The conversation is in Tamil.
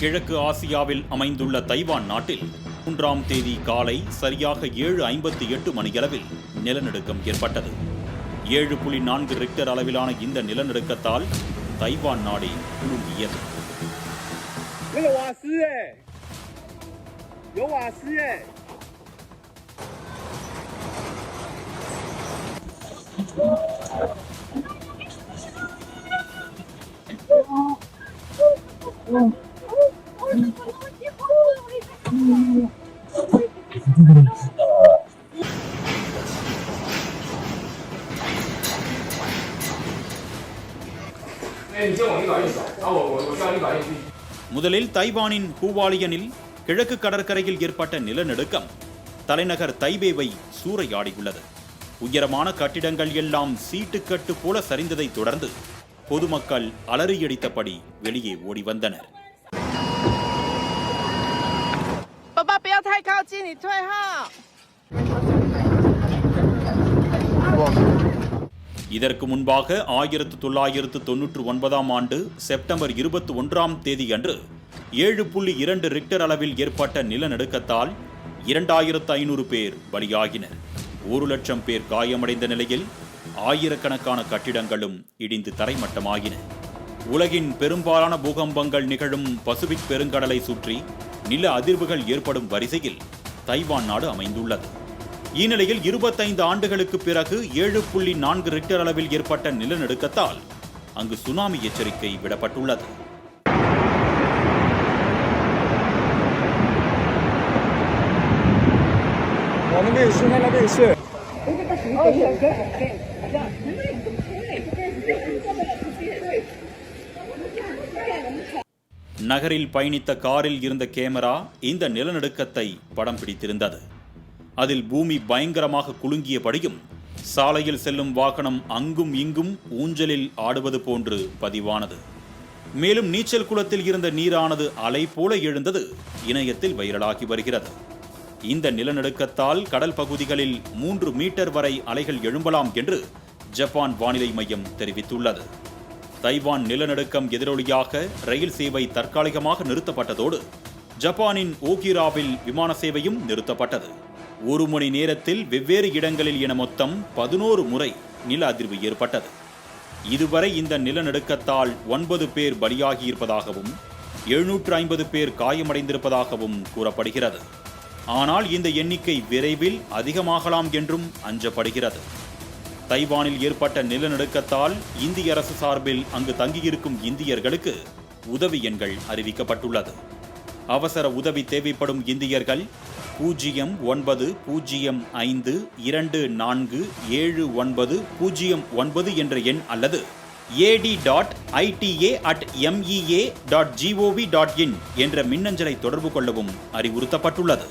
கிழக்கு ஆசியாவில் அமைந்துள்ள தைவான் நாட்டில் 3ஆம் தேதி காலை சரியாக 7:58 மணியளவில் நிலநடுக்கம் ஏற்பட்டது. 7.4 ரிக்டர் அளவிலான இந்த நிலநடுக்கத்தால் தைவான் நாடே குலுங்கியது. முதலில் தைவானின் ஹூவாலியனில் கிழக்கு கடற்கரையில் ஏற்பட்ட நிலநடுக்கம் தலைநகர் தைபேவை சூறையாடியுள்ளது. உயரமான கட்டிடங்கள் எல்லாம் சீட்டுக்கட்டு போல சரிந்ததை தொடர்ந்து பொதுமக்கள் அலறியடித்தபடி வெளியே ஓடி வந்தனர். இதற்கு முன்பாக 1999ஆம் ஆண்டு செப்டம்பர் 21ஆம் தேதி அன்று 7.2 ரிக்டர் அளவில் ஏற்பட்ட நிலநடுக்கத்தால் 2500 பேர் பலியாகினர். 1,00,000 பேர் காயமடைந்த நிலையில் ஆயிரக்கணக்கான கட்டிடங்களும் இடிந்து தரைமட்டமாகின. உலகின் பெரும்பாலான பூகம்பங்கள் நிகழும் பசிபிக் பெருங்கடலை சுற்றி நில அதிர்வுகள் ஏற்படும் வரிசையில் தைவான் நாடு அமைந்துள்ளது. இந்நிலையில் 25 ஆண்டுகளுக்கு பிறகு 7.4 ரிக்டர் அளவில் ஏற்பட்ட நிலநடுக்கத்தால் அங்கு சுனாமி எச்சரிக்கை விடப்பட்டுள்ளது. நகரில் பயணித்த காரில் இருந்த கேமரா இந்த நிலநடுக்கத்தை படம் பிடித்திருந்தது. அதில் பூமி பயங்கரமாக குலுங்கியபடியும் சாலையில் செல்லும் வாகனம் அங்கும் இங்கும் ஊஞ்சலில் ஆடுவது போன்று பதிவானது. மேலும் நீச்சல் குளத்தில் இருந்த நீரானது அலை போல எழுந்தது இணையத்தில் வைரலாகி வருகிறது. இந்த நிலநடுக்கத்தால் கடல் பகுதிகளில் 3 மீட்டர் வரை அலைகள் எழும்பலாம் என்று ஜப்பான் வானிலை மையம் தெரிவித்துள்ளது. தைவான் நிலநடுக்கம் எதிரொலியாக ரயில் சேவை தற்காலிகமாக நிறுத்தப்பட்டதோடு ஜப்பானின் ஓகிராவில் விமான சேவையும் நிறுத்தப்பட்டது. 1 மணி நேரத்தில் வெவ்வேறு இடங்களில் என மொத்தம் 11 முறை நில அதிர்வு ஏற்பட்டது. இதுவரை இந்த நிலநடுக்கத்தால் 9 பேர் பலியாகியிருப்பதாகவும் 750 பேர் காயமடைந்திருப்பதாகவும் கூறப்படுகிறது. ஆனால் இந்த எண்ணிக்கை விரைவில் அதிகமாகலாம் என்றும் அஞ்சப்படுகிறது. தைவானில் ஏற்பட்ட நிலநடுக்கத்தால் இந்திய அரசு சார்பில் அங்கு தங்கியிருக்கும் இந்தியர்களுக்கு உதவி எண்கள் அறிவிக்கப்பட்டுள்ளது. அவசர உதவி தேவைப்படும் இந்தியர்கள் 0952479009 என்ற எண் அல்லது ad.ita@mea.gov.in என்ற மின்னஞ்சலை தொடர்பு கொள்ளவும் அறிவுறுத்தப்பட்டுள்ளது.